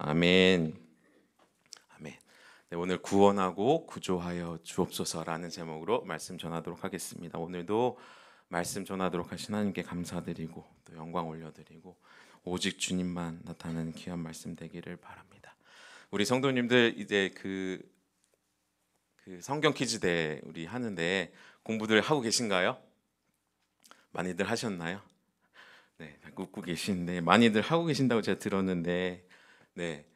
아멘. 아멘. 네, 오늘 구원하고 구조하여 주옵소서라는 제목으로 말씀 전하도록 하겠습니다. 오늘도 말씀 전하도록 하신 하나님께 감사드리고 또 영광 올려드리고 오직 주님만 나타나는 귀한 말씀 되기를 바랍니다. 우리 성도님들 이제 그 성경 퀴즈 대회 우리 하는데 공부들 하고 계신가요? 많이들 하셨나요? 네, 웃고 계시는데 많이들 하고 계신다고 제가 들었는데 네,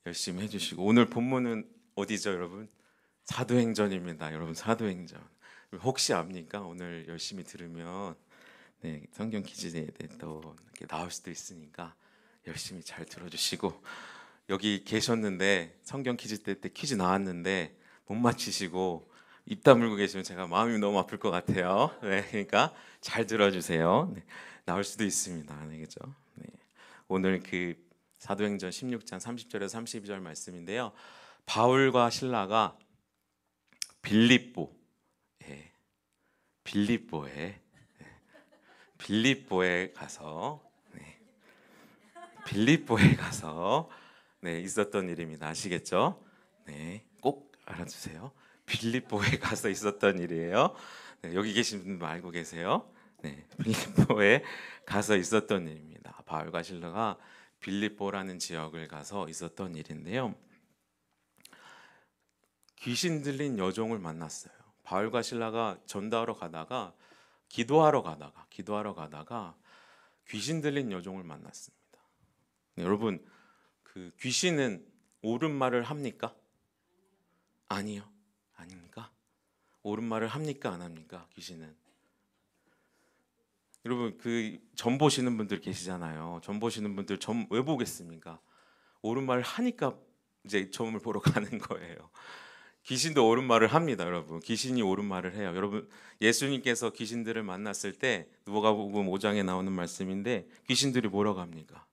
열심히 해주시고 오늘 본문은 어디죠, 여러분? 사도행전입니다, 여러분. 사도행전. 혹시 압니까? 오늘 열심히 들으면 네, 성경 퀴즈에 또 이렇게 나올 수도 있으니까 열심히 잘 들어주시고 여기 계셨는데 성경 퀴즈 때 퀴즈 나왔는데 못 맞히시고 입 다물고 계시면 제가 마음이 너무 아플 것 같아요. 네, 그러니까 잘 들어주세요. 네, 나올 수도 있습니다. 네, 그죠? 네. 오늘 그 사도행전 16장 30절에서 32절 말씀인데요. 바울과 실라가 빌립보에 가서 있었던 일입니다. 아시겠죠? 네, 꼭 알아주세요. 빌립보에 가서 있었던 일이에요. 네, 여기 계신 분들 알고 계세요? 네, 빌립보에 가서 있었던 일입니다. 바울과 실라가 빌립보라는 지역을 가서 있었던 일인데요. 귀신 들린 여종을 만났어요. 바울과 실라가 전도하러 가다가 기도하러 가다가 귀신 들린 여종을 만났습니다. 네, 여러분, 그 귀신은 옳은 말을 합니까? 아니요. 아닙니까? 옳은 말을 합니까? 안 합니까? 귀신은. 여러분, 그 점 보시는 분들 계시잖아요. 점 보시는 분들 점 왜 보겠습니까? 옳은 말을 하니까 이제 점을 보러 가는 거예요. 귀신도 옳은 말을 합니다, 여러분. 귀신이 옳은 말을 해요. 여러분, 예수님께서 귀신들을 만났을 때 누가복음 5장에 나오는 말씀인데 귀신들이 뭐라고 합니까?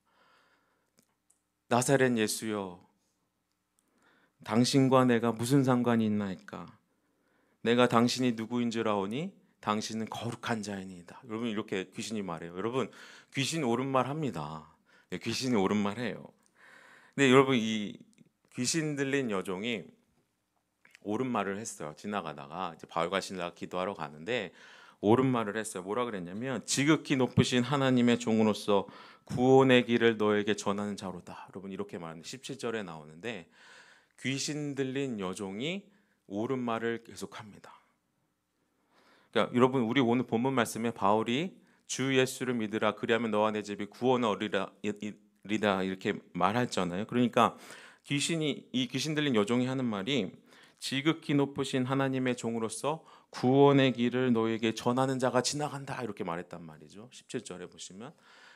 나사렛 예수여, 당신과 내가 무슨 상관이 있나이까? 내가 당신이 누구인 줄 아오니 당신은 거룩한 자이니이다. 여러분, 이렇게 귀신이 말해요. 여러분, 귀신 옳은 말 합니다. 네, 귀신이 옳은 말 해요. 근데 여러분, 이 귀신 들린 여종이 옳은 말을 했어요. 지나가다가 이제 바울과 실라가 기도하러 가는데 옳은 말을 했어요. 뭐라 그랬냐면 지극히 높으신 하나님의 종으로서 구원의 길을 너에게 전하는 자로다. 여러분, 이렇게 말하는데 17절에 나오는데 귀신 들린 여종이 옳은 말을 계속합니다. 그러니까 여러분, 우리 오늘 본문 말씀에 바울이 주 예수를 믿으라 그리하면 너와 내 집이 구원을 얻으리라 이렇게 말했잖아요. 그러니까 이 귀신 들린 여종이 하는 말이 지극히 높으신 하나님의 종으로서 구원의 길을 너에게 전하는 자가 지나간다 이렇게 말했단 말이죠. 17절에 보시면.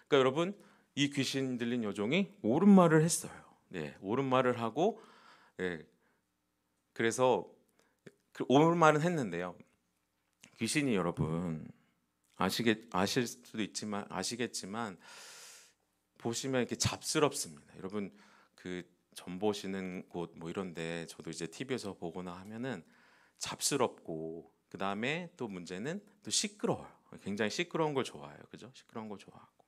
그러니까 여러분, 이 귀신 들린 여종이 옳은 말을 했어요. 네, 옳은 말을 하고 그래서 옳은 말은 했는데요. 귀신이 여러분 아실 수도 있지만 아시겠지만 보시면 이렇게 잡스럽습니다. 여러분, 그 점 보시는 곳 뭐 이런데 저도 이제 TV에서 보거나 하면은 잡스럽고 그 다음에 또 문제는 또 시끄러워요. 굉장히 시끄러운 걸 좋아해요. 그죠? 시끄러운 걸 좋아하고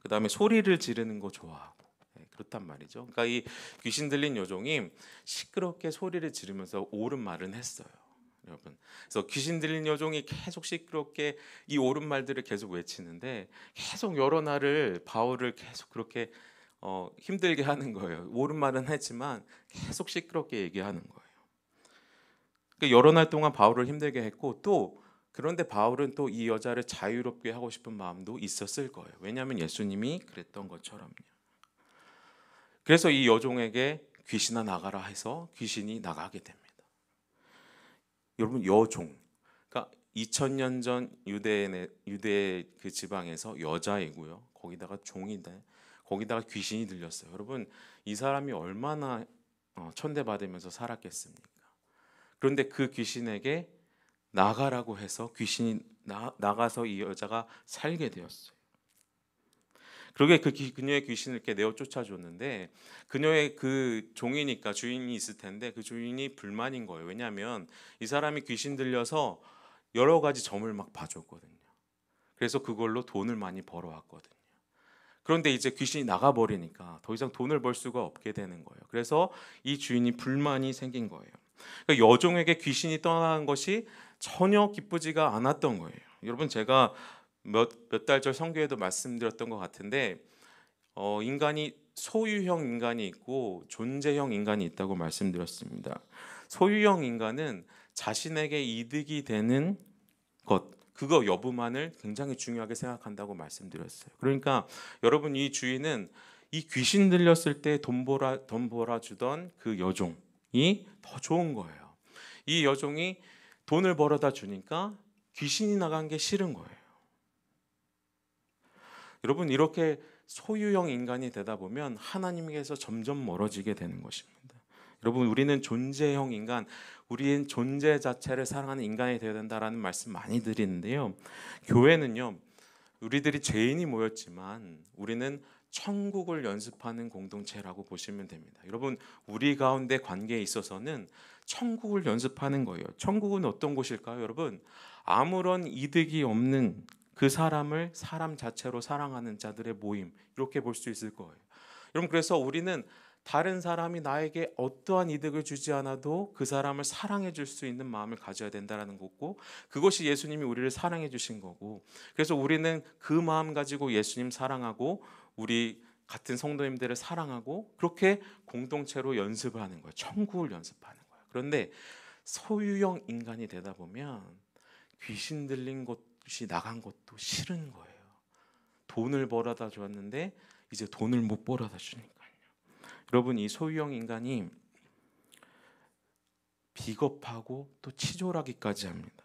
그 다음에 소리를 지르는 거 좋아하고 그렇단 말이죠. 그러니까 이 귀신 들린 여종이 시끄럽게 소리를 지르면서 옳은 말은 했어요. 여러분, 그래서 귀신 들린 여종이 계속 시끄럽게 이 옳은 말들을 계속 외치는데 계속 여러 날을 바울을 계속 그렇게 힘들게 하는 거예요. 옳은 말은 했지만 계속 시끄럽게 얘기하는 거예요. 그러니까 여러 날 동안 바울을 힘들게 했고 또 그런데 바울은 또 이 여자를 자유롭게 하고 싶은 마음도 있었을 거예요. 왜냐하면 예수님이 그랬던 것처럼요. 그래서 이 여종에게 귀신아 나가라 해서 귀신이 나가게 됩니다. 여러분, 여종, 그러니까 2000년 전 유대 그 지방에서 여자이고요. 거기다가 종인데 거기다가 귀신이 들렸어요. 여러분, 이 사람이 얼마나 천대받으면서 살았겠습니까? 그런데 그 귀신에게 나가라고 해서 귀신이 나가서 이 여자가 살게 되었어요. 그러게 그녀의 귀신을 이렇게 내어 쫓아줬는데 그녀의 그 종이니까 주인이 있을 텐데 그 주인이 불만인 거예요. 왜냐하면 이 사람이 귀신 들려서 여러 가지 점을 막 봐줬거든요. 그래서 그걸로 돈을 많이 벌어왔거든요. 그런데 이제 귀신이 나가버리니까 더 이상 돈을 벌 수가 없게 되는 거예요. 그래서 이 주인이 불만이 생긴 거예요. 그러니까 여종에게 귀신이 떠나는 것이 전혀 기쁘지가 않았던 거예요. 여러분, 제가 몇 달 전 성교에도 말씀드렸던 것 같은데, 인간이 소유형 인간이 있고 존재형 인간이 있다고 말씀드렸습니다. 소유형 인간은 자신에게 이득이 되는 것, 그거 여부만을 굉장히 중요하게 생각한다고 말씀드렸어요. 그러니까 여러분, 이 주인은 이 귀신 들렸을 때 돈 벌어 주던 그 여종이 더 좋은 거예요. 이 여종이 돈을 벌어다 주니까 귀신이 나간 게 싫은 거예요. 여러분, 이렇게 소유형 인간이 되다 보면 하나님께서 점점 멀어지게 되는 것입니다. 여러분, 우리는 존재형 인간, 우리의 존재 자체를 사랑하는 인간이 되어야 된다라는 말씀 많이 드리는데요. 교회는요, 우리들이 죄인이 모였지만 우리는 천국을 연습하는 공동체라고 보시면 됩니다. 여러분, 우리 가운데 관계에 있어서는 천국을 연습하는 거예요. 천국은 어떤 곳일까요? 여러분, 아무런 이득이 없는 그 사람을 사람 자체로 사랑하는 자들의 모임, 이렇게 볼 수 있을 거예요. 여러분, 그래서 우리는 다른 사람이 나에게 어떠한 이득을 주지 않아도 그 사람을 사랑해 줄 수 있는 마음을 가져야 된다는 거고, 그것이 예수님이 우리를 사랑해 주신 거고, 그래서 우리는 그 마음 가지고 예수님 사랑하고 우리 같은 성도님들을 사랑하고 그렇게 공동체로 연습을 하는 거예요. 천국을 연습하는 거예요. 그런데 소유형 인간이 되다 보면 귀신 들린 것이 나간 것도 싫은 거예요. 돈을 벌어다 줬는데 이제 돈을 못 벌어다 주니까요. 여러분, 이 소유형 인간이 비겁하고 또 치졸하기까지 합니다.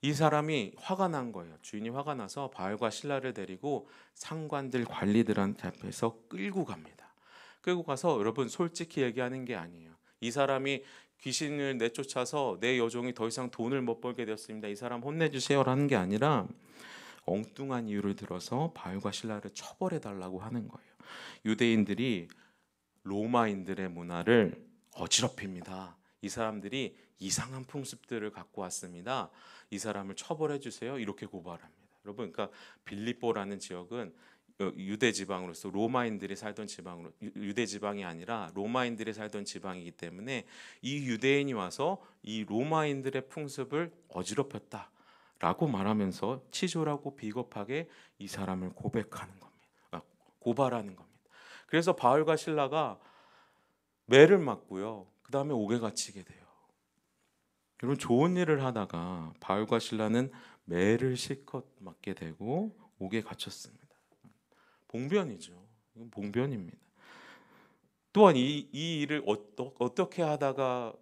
이 사람이 화가 난 거예요. 주인이 화가 나서 바알과 실라를 데리고 상관들, 관리들한테 앞에서 끌고 갑니다. 끌고 가서, 여러분, 솔직히 얘기하는 게 아니에요. 이 사람이 귀신을 내쫓아서 내 여종이 더 이상 돈을 못 벌게 되었습니다, 이 사람 혼내주세요라는 게 아니라 엉뚱한 이유를 들어서 바알과 실라를 처벌해 달라고 하는 거예요. 유대인들이 로마인들의 문화를 어지럽힙니다. 이 사람들이 이상한 풍습들을 갖고 왔습니다. 이 사람을 처벌해 주세요. 이렇게 고발합니다. 여러분, 그러니까 빌립보라는 지역은 유대 지방으로서 로마인들이 살던 지방으로, 유대 지방이 아니라 로마인들이 살던 지방이기 때문에 이 유대인이 와서 이 로마인들의 풍습을 어지럽혔다라고 말하면서 치졸하고 비겁하게 이 사람을 고백하는 겁니다. 고발하는 겁니다. 그래서 바울과 실라가 매를 맞고요, 그 다음에 옥에 갇히게 돼요. 여러분, 좋은 일을 하다가 바울과 실라는 매를 실컷 맞게 되고 옥에 갇혔습니다. 봉변이죠. 이건 봉변입니다. 또한 이 일을 어떻게 하다가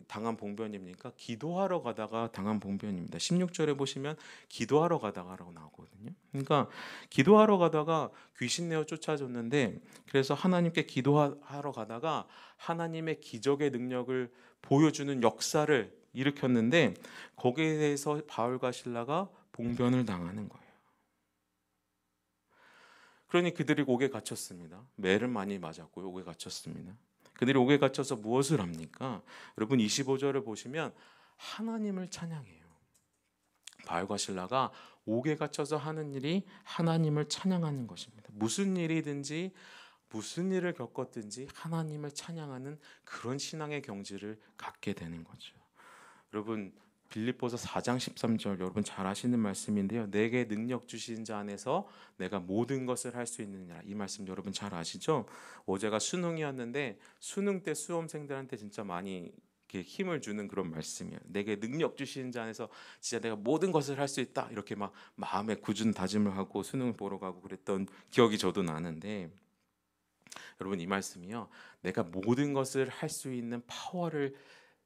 당한 봉변입니까? 기도하러 가다가 당한 봉변입니다. 16절에 보시면 기도하러 가다가라고 나오거든요. 그러니까 기도하러 가다가 귀신 내어 쫓아졌는데, 그래서 하나님께 기도하러 가다가 하나님의 기적의 능력을 보여주는 역사를 일으켰는데, 거기에 대해서 바울과 실라가 봉변을 당하는 거예요. 그러니 그들이 옥에 갇혔습니다. 매를 많이 맞았고요, 옥에 갇혔습니다. 그들이 옥에 갇혀서 무엇을 합니까? 여러분, 25절을 보시면 하나님을 찬양해요. 바울과 실라가 옥에 갇혀서 하는 일이 하나님을 찬양하는 것입니다. 무슨 일이든지 무슨 일을 겪었든지 하나님을 찬양하는 그런 신앙의 경지를 갖게 되는 거죠. 여러분, 빌립보서 4장 13절, 여러분 잘 아시는 말씀인데요. 내게 능력 주신 자 안에서 내가 모든 것을 할 수 있느냐, 이 말씀 여러분 잘 아시죠? 어제가 수능이었는데 수능 때 수험생들한테 진짜 많이 이렇게 힘을 주는 그런 말씀이에요. 내게 능력 주신 자 안에서 진짜 내가 모든 것을 할 수 있다, 이렇게 막 마음에 굳은 다짐을 하고 수능 보러 가고 그랬던 기억이 저도 나는데, 여러분, 이 말씀이요, 내가 모든 것을 할 수 있는 파워를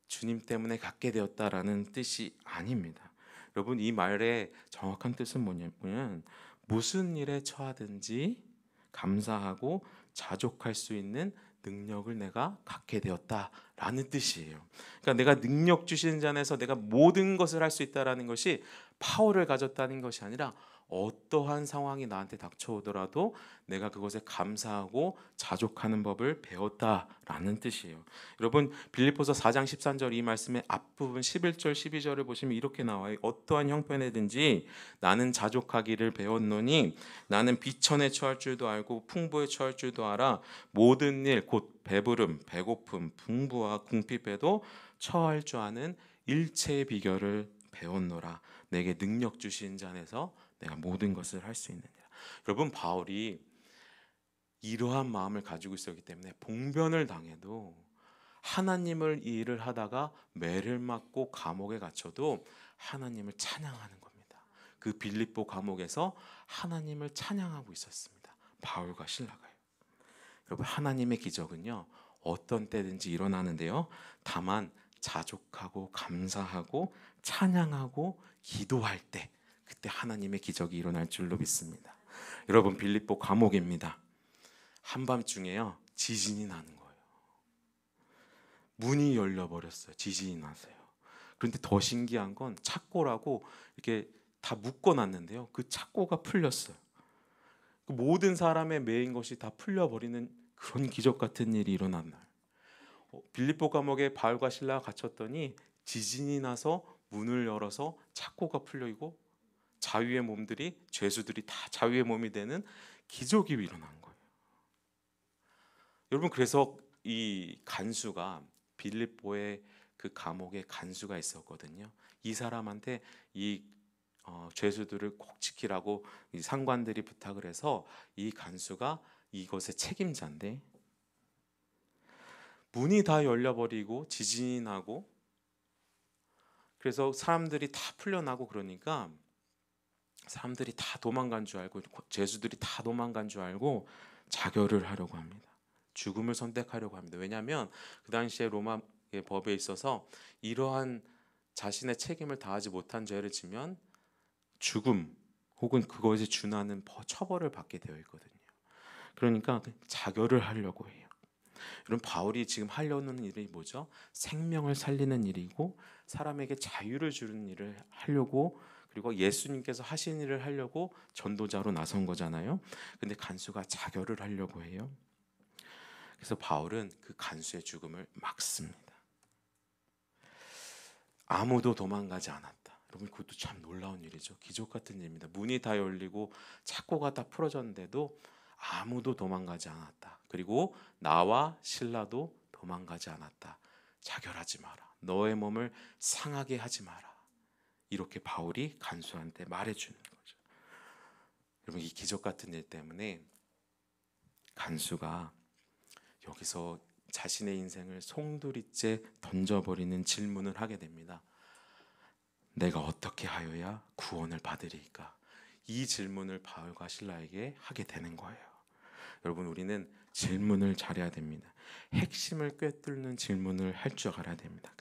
주님 때문에 갖게 되었다라는 뜻이 아닙니다. 여러분, 이 말의 정확한 뜻은 뭐냐면 무슨 일에 처하든지 감사하고 자족할 수 있는 능력을 내가 갖게 되었다라는 뜻이에요. 그러니까 내가 능력 주신 자 안에서 내가 모든 것을 할 수 있다라는 것이 파워를 가졌다는 것이 아니라 어떠한 상황이 나한테 닥쳐오더라도 내가 그것에 감사하고 자족하는 법을 배웠다라는 뜻이에요. 여러분 빌립보서 4장 13절 이 말씀의 앞부분 11절 12절을 보시면 이렇게 나와요. 어떠한 형편에든지 나는 자족하기를 배웠노니 나는 비천에 처할 줄도 알고 풍부에 처할 줄도 알아 모든 일 곧 배부름 배고픔 풍부와 궁핍에도 처할 줄 아는 일체의 비결을 배웠노라. 내게 능력 주신 자 안에서 내가 모든 것을 할 수 있느니라. 여러분 바울이 이러한 마음을 가지고 있었기 때문에 봉변을 당해도 하나님을 이 일을 하다가 매를 맞고 감옥에 갇혀도 하나님을 찬양하는 겁니다. 그 빌립보 감옥에서 하나님을 찬양하고 있었습니다. 바울과 실라가요. 여러분 하나님의 기적은요 어떤 때든지 일어나는데요. 다만 자족하고 감사하고 찬양하고 기도할 때 그때 하나님의 기적이 일어날 줄로 믿습니다. 여러분 빌립보 감옥입니다. 한밤중에요 지진이 나는 거예요. 문이 열려버렸어요. 지진이 나서요. 그런데 더 신기한 건 착고라고 이렇게 다 묶어놨는데요. 그 착고가 풀렸어요. 모든 사람의 매인 것이 다 풀려버리는 그런 기적 같은 일이 일어난 날. 빌립보 감옥에 바울과 실라가 갇혔더니 지진이 나서 문을 열어서 착고가 풀려있고 자유의 몸들이 죄수들이 다 자유의 몸이 되는 기적이 일어난 거예요. 여러분 그래서 이 간수가 빌립보의 그 감옥에 간수가 있었거든요. 이 사람한테 이 죄수들을 꼭 지키라고 이 상관들이 부탁을 해서 이 간수가 이것의 책임자인데 문이 다 열려버리고 지진이 나고 그래서 사람들이 다 풀려나고 그러니까 사람들이 다 도망간 줄 알고 죄수들이 다 도망간 줄 알고 자결을 하려고 합니다. 죽음을 선택하려고 합니다. 왜냐하면 그 당시에 로마의 법에 있어서 이러한 자신의 책임을 다하지 못한 죄를 지면 죽음 혹은 그것에 준하는 처벌을 받게 되어 있거든요. 그러니까 자결을 하려고 해요. 여러분 바울이 지금 하려는 일이 뭐죠? 생명을 살리는 일이고 사람에게 자유를 주는 일을 하려고 그리고 예수님께서 하신 일을 하려고 전도자로 나선 거잖아요. 근데 간수가 자결을 하려고 해요. 그래서 바울은 그 간수의 죽음을 막습니다. 아무도 도망가지 않았다. 여러분 그것도 참 놀라운 일이죠. 기적 같은 일입니다. 문이 다 열리고 착고가 다 풀어졌는데도 아무도 도망가지 않았다. 그리고 나와 신라도 도망가지 않았다. 자결하지 마라. 너의 몸을 상하게 하지 마라. 이렇게 바울이 간수한테 말해주는 거죠. 여러분 이 기적 같은 일 때문에 간수가 여기서 자신의 인생을 송두리째 던져버리는 질문을 하게 됩니다. 내가 어떻게 하여야 구원을 받으리까? 이 질문을 바울과 실라에게 하게 되는 거예요. 여러분 우리는 질문을 잘해야 됩니다. 핵심을 꿰뚫는 질문을 할 줄 알아야 됩니다.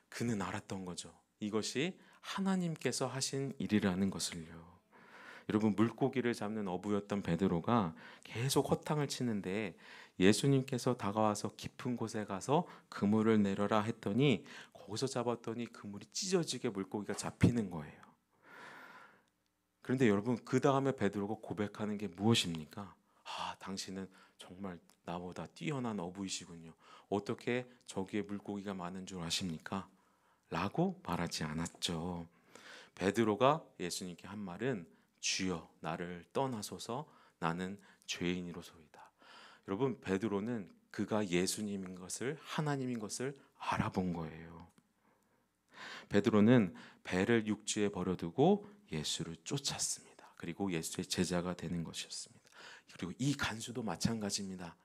그는 알았던 거죠. 이것이 하나님께서 하신 일이라는 것을요. 여러분 물고기를 잡는 어부였던 베드로가 계속 허탕을 치는데 예수님께서 다가와서 깊은 곳에 가서 그물을 내려라 했더니 거기서 잡았더니 그물이 찢어지게 물고기가 잡히는 거예요. 그런데 여러분 그 다음에 베드로가 고백하는 게 무엇입니까? 당신은 정말 나보다 뛰어난 어부이시군요. 어떻게 저기에 물고기가 많은 줄 아십니까? 라고 말하지 않았죠. 베드로가 예수님께 한 말은 주여 나를 떠나소서 나는 죄인이로소이다. 여러분 베드로는 그가 예수님인 것을 하나님인 것을 알아본 거예요. 베드로는 배를 육지에 버려두고 예수를 쫓았습니다. 그리고 예수의 제자가 되는 것이었습니다. 그리고 이 간수도 마찬가지입니다.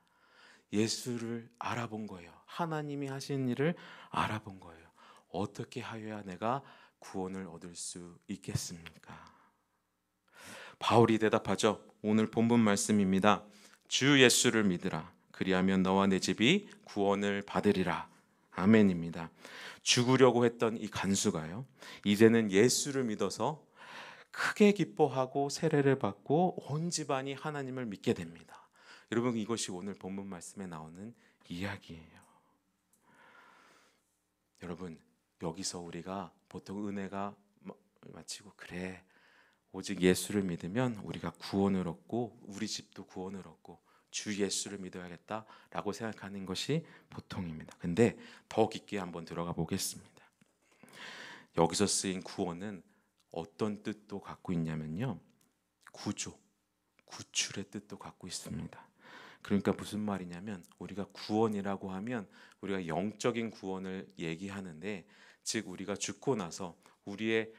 예수를 알아본 거예요. 하나님이 하신 일을 알아본 거예요. 어떻게 하여야 내가 구원을 얻을 수 있겠습니까? 바울이 대답하죠. 오늘 본문 말씀입니다. 주 예수를 믿으라. 그리하면 너와 내 집이 구원을 받으리라. 아멘입니다. 죽으려고 했던 이 간수가요. 이제는 예수를 믿어서 크게 기뻐하고 세례를 받고 온 집안이 하나님을 믿게 됩니다. 여러분 이것이 오늘 본문 말씀에 나오는 이야기예요. 여러분 여기서 우리가 보통 은혜가 마치고 그래 오직 예수를 믿으면 우리가 구원을 얻고 우리 집도 구원을 얻고 주 예수를 믿어야겠다라고 생각하는 것이 보통입니다. 근데 더 깊게 한번 들어가 보겠습니다. 여기서 쓰인 구원은 어떤 뜻도 갖고 있냐면요, 구조, 구출의 뜻도 갖고 있습니다. 그러니까 무슨 말이냐면, 우리가 구원이라고 하면 우리가 영적인 구원을 얘기하는데, 즉 우리가 죽고 나서 우리의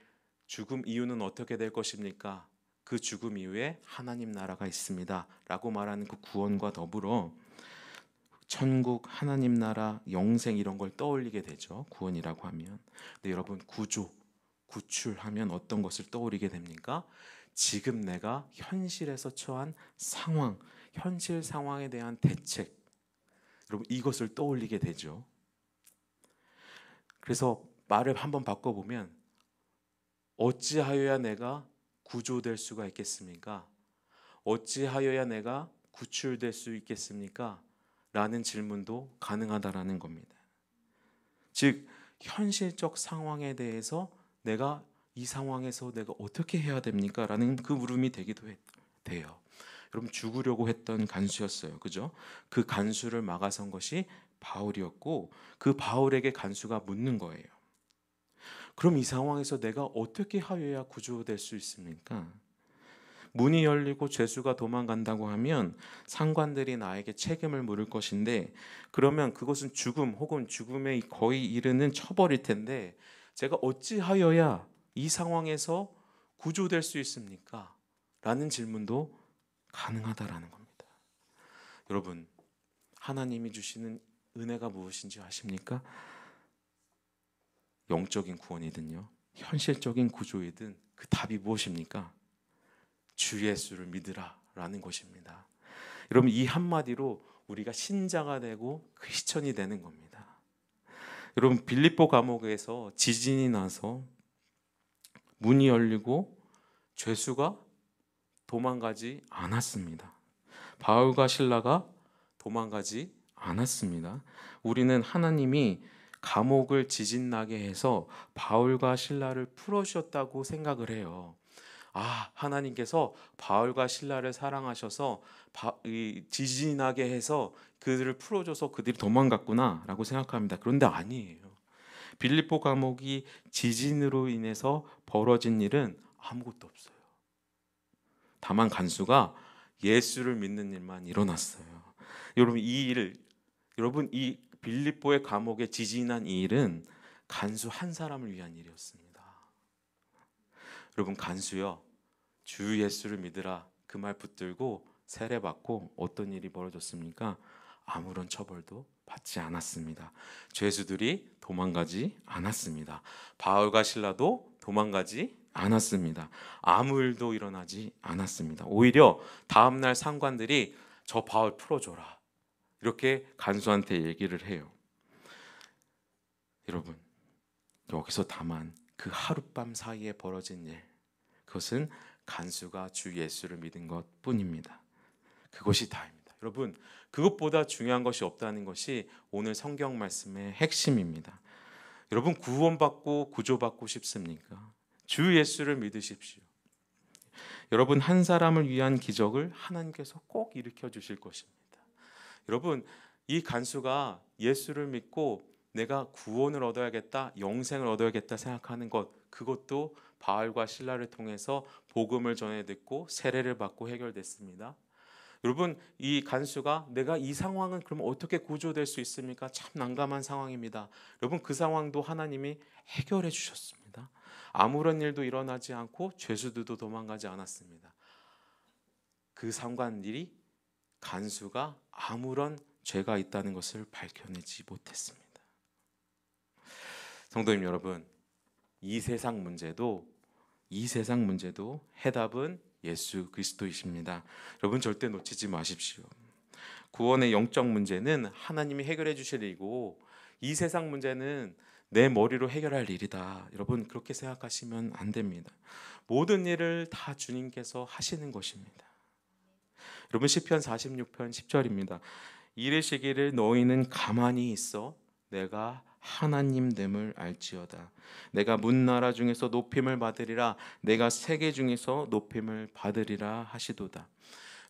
죽음 이후는 어떻게 될 것입니까? 그 죽음 이후에 하나님 나라가 있습니다 라고 말하는 그 구원과 더불어 천국, 하나님 나라, 영생 이런 걸 떠올리게 되죠, 구원이라고 하면. 근데 여러분, 구조, 구출하면 어떤 것을 떠올리게 됩니까? 지금 내가 현실에서 처한 상황, 현실 상황에 대한 대책, 여러분 이것을 떠올리게 되죠. 그래서 말을 한번 바꿔보면, 어찌하여야 내가 구조될 수가 있겠습니까? 어찌하여야 내가 구출될 수 있겠습니까? 라는 질문도 가능하다라는 겁니다. 즉 현실적 상황에 대해서 내가 이 상황에서 내가 어떻게 해야 됩니까? 라는 그 물음이 되기도 돼요. 여러분, 죽으려고 했던 간수였어요. 그죠? 그 간수를 막아선 것이 바울이었고, 그 바울에게 간수가 묻는 거예요. 그럼 이 상황에서 내가 어떻게 하여야 구조될 수 있습니까? 문이 열리고 죄수가 도망간다고 하면 상관들이 나에게 책임을 물을 것인데, 그러면 그것은 죽음 혹은 죽음에 거의 이르는 처벌일 텐데, 제가 어찌하여야 이 상황에서 구조될 수 있습니까? 라는 질문도 가능하다라는 겁니다. 여러분, 하나님이 주시는 은혜가 무엇인지 아십니까? 영적인 구원이든요, 현실적인 구조이든 그 답이 무엇입니까? 주 예수를 믿으라 라는 것입니다. 여러분, 이 한마디로 우리가 신자가 되고 크리스천이 되는 겁니다. 여러분, 빌립보 감옥에서 지진이 나서 문이 열리고 죄수가 도망가지 않았습니다. 바울과 실라가 도망가지 않았습니다. 우리는 하나님이 감옥을 지진나게 해서 바울과 실라를 풀어주셨다고 생각을 해요. 하나님께서 바울과 실라를 사랑하셔서 지진이 나게 해서 그들을 풀어줘서 그들이 도망갔구나 라고 생각합니다. 그런데 아니에요. 빌립보 감옥이 지진으로 인해서 벌어진 일은 아무것도 없어요. 다만 간수가 예수를 믿는 일만 일어났어요. 여러분 이 빌립보의 감옥에 지진이 난 이 일은 간수 한 사람을 위한 일이었습니다. 여러분, 간수요, 주 예수를 믿으라 그 말 붙들고 세례받고 어떤 일이 벌어졌습니까? 아무런 처벌도 받지 않았습니다. 죄수들이 도망가지 않았습니다. 바울과 실라도 도망가지 않았습니다. 아무 일도 일어나지 않았습니다. 오히려 다음날 상관들이 저 바울 풀어줘라 이렇게 간수한테 얘기를 해요. 여러분, 여기서 다만 그 하룻밤 사이에 벌어진 일, 그것은 간수가 주 예수를 믿은 것뿐입니다. 그것이 다입니다. 여러분, 그것보다 중요한 것이 없다는 것이 오늘 성경 말씀의 핵심입니다. 여러분, 구원받고 구조받고 싶습니까? 주 예수를 믿으십시오. 여러분, 한 사람을 위한 기적을 하나님께서 꼭 일으켜 주실 것입니다. 여러분, 이 간수가 예수를 믿고 내가 구원을 얻어야겠다, 영생을 얻어야겠다 생각하는 것, 그것도 바울과 실라를 통해서 복음을 전해 듣고 세례를 받고 해결됐습니다. 여러분, 이 간수가 내가 이 상황은 그럼 어떻게 구조될 수 있습니까? 참 난감한 상황입니다. 여러분, 그 상황도 하나님이 해결해 주셨습니다. 아무런 일도 일어나지 않고 죄수들도 도망가지 않았습니다. 그 상관들이 간수가 아무런 죄가 있다는 것을 밝혀내지 못했습니다. 성도님 여러분, 이 세상 문제도 해답은 예수 그리스도이십니다. 여러분, 절대 놓치지 마십시오. 구원의 영적 문제는 하나님이 해결해 주실 일이고, 이 세상 문제는 내 머리로 해결할 일이다. 여러분, 그렇게 생각하시면 안 됩니다. 모든 일을 다 주님께서 하시는 것입니다. 여러분, 시편 46편 10절입니다. 이르시기를 너희는 가만히 있어 내가 하나님 됨을 알지어다. 내가 문나라 중에서 높임을 받으리라. 내가 세계 중에서 높임을 받으리라 하시도다.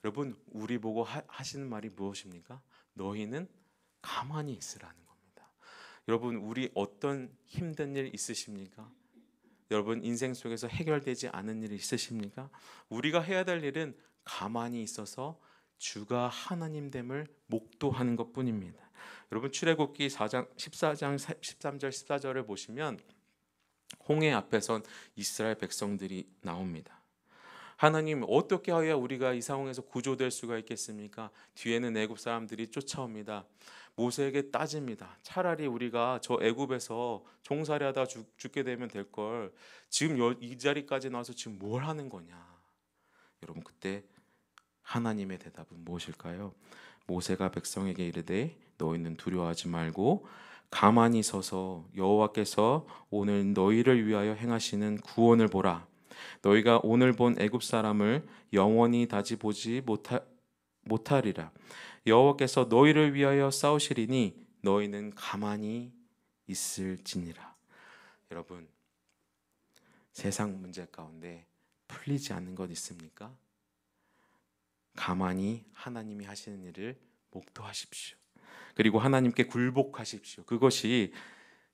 여러분, 우리 보고 하시는 말이 무엇입니까? 너희는 가만히 있으라는 겁니다. 여러분, 우리 어떤 힘든 일 있으십니까? 여러분, 인생 속에서 해결되지 않은 일이 있으십니까? 우리가 해야 될 일은 가만히 있어서 주가 하나님 됨을 목도하는 것뿐입니다. 여러분, 출애굽기 4장 14장 13절 14절을 보시면 홍해 앞에선 이스라엘 백성들이 나옵니다. 하나님, 어떻게 하여야 우리가 이 상황에서 구조될 수가 있겠습니까? 뒤에는 애굽 사람들이 쫓아옵니다. 모세에게 따집니다. 차라리 우리가 저 애굽에서 종살이하다 죽게 되면 될 걸 지금 이 자리까지 나와서 지금 뭘 하는 거냐? 여러분, 그때 하나님의 대답은 무엇일까요? 모세가 백성에게 이르되 너희는 두려워하지 말고 가만히 서서 여호와께서 오늘 너희를 위하여 행하시는 구원을 보라. 너희가 오늘 본 애굽 사람을 영원히 다시 보지 못하리라. 여호와께서 너희를 위하여 싸우시리니 너희는 가만히 있을지니라. 여러분, 세상 문제 가운데 풀리지 않는 것 있습니까? 가만히 하나님이 하시는 일을 목도하십시오. 그리고 하나님께 굴복하십시오. 그것이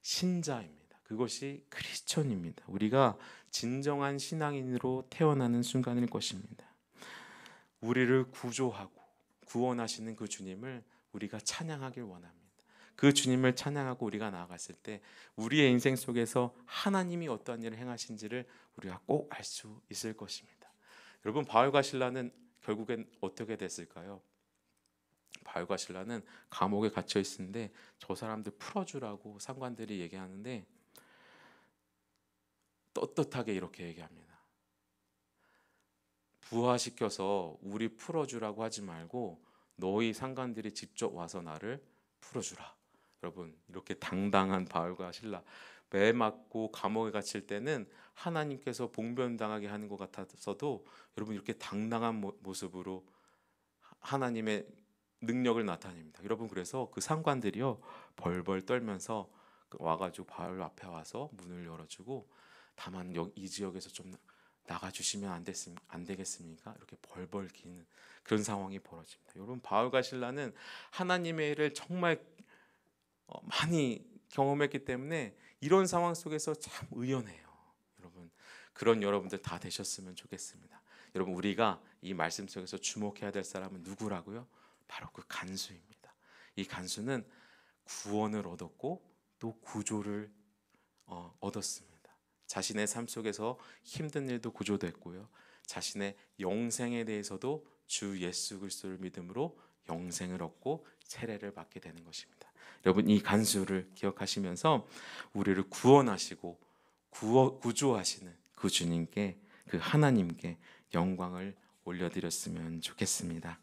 신자입니다. 그것이 크리스천입니다. 우리가 진정한 신앙인으로 태어나는 순간일 것입니다. 우리를 구조하고 구원하시는 그 주님을 우리가 찬양하길 원합니다. 그 주님을 찬양하고 우리가 나아갔을 때 우리의 인생 속에서 하나님이 어떠한 일을 행하신지를 우리가 꼭 알 수 있을 것입니다. 여러분, 바울과 실라는 결국엔 어떻게 됐을까요? 바울과 실라는 감옥에 갇혀 있는데 저 사람들 풀어주라고 상관들이 얘기하는데 떳떳하게 이렇게 얘기합니다. 부하시켜서 우리 풀어주라고 하지 말고 너희 상관들이 직접 와서 나를 풀어주라. 여러분, 이렇게 당당한 바울과 실라, 매 맞고 감옥에 갇힐 때는 하나님께서 봉변당하게 하는 것 같아서도 여러분, 이렇게 당당한 모습으로 하나님의 능력을 나타냅니다. 여러분, 그래서 그 상관들이요 벌벌 떨면서 와가지고 바울 앞에 와서 문을 열어주고 다만 이 지역에서 좀 나가주시면 안 되겠습니까? 이렇게 벌벌 기는 그런 상황이 벌어집니다. 여러분, 바울과 실라는 하나님의 일을 정말 많이 경험했기 때문에 이런 상황 속에서 참 의연해요. 여러분, 그런 여러분들 다 되셨으면 좋겠습니다. 여러분, 우리가 이 말씀 속에서 주목해야 될 사람은 누구라고요? 바로 그 간수입니다. 이 간수는 구원을 얻었고 또 구조를 얻었습니다. 자신의 삶 속에서 힘든 일도 구조됐고요. 자신의 영생에 대해서도 주 예수 그리스도를 믿음으로 영생을 얻고 세례를 받게 되는 것입니다. 여러분, 이 간수를 기억하시면서 우리를 구원하시고 구조하시는 그 주님께, 그 하나님께 영광을 올려드렸으면 좋겠습니다.